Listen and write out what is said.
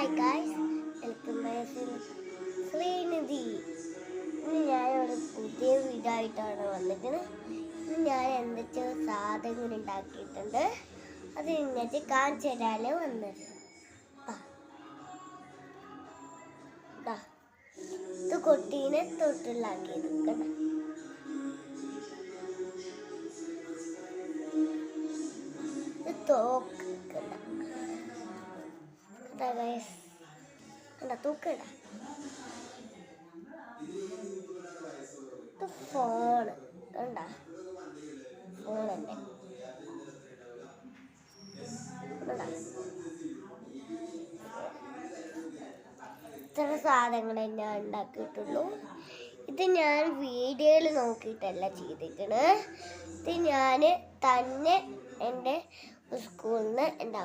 Hi guys, welcome back Srinidhi. ഇന്ന് ഞാനൊരു പുതിയ വീഡിയോ ആയിട്ടാണ് വന്നിരിക്കുന്നത്. ഇന്ന് ഞാൻ എന്തൊക്കെ സാധനങ്ങൾ ഉണ്ടാക്കിയിട്ടുണ്ട് അത് ഇങ്ങോട്ട് കാണിച്ചു തരാനേ വന്നത്. ഇത് കൊട്ടീനെ തൊട്ടുണ്ടാക്കിയത് കേട്ടോ. ഇത് തോക്ക് തൂക്കട. ഇത് ഫോണ് കണ്ട, ഫോണുണ്ട്. ഇത്ര സാധനങ്ങളെ ഞാൻ ഉണ്ടാക്കിയിട്ടുള്ളൂ. ഇത് ഞാൻ വീഡിയോയിൽ നോക്കിയിട്ടല്ല ചെയ്തിരിക്കണ്. ഇത് ഞാൻ തന്നെ എൻ്റെ സ്കൂളിൽ നിന്ന് എൻ്റെ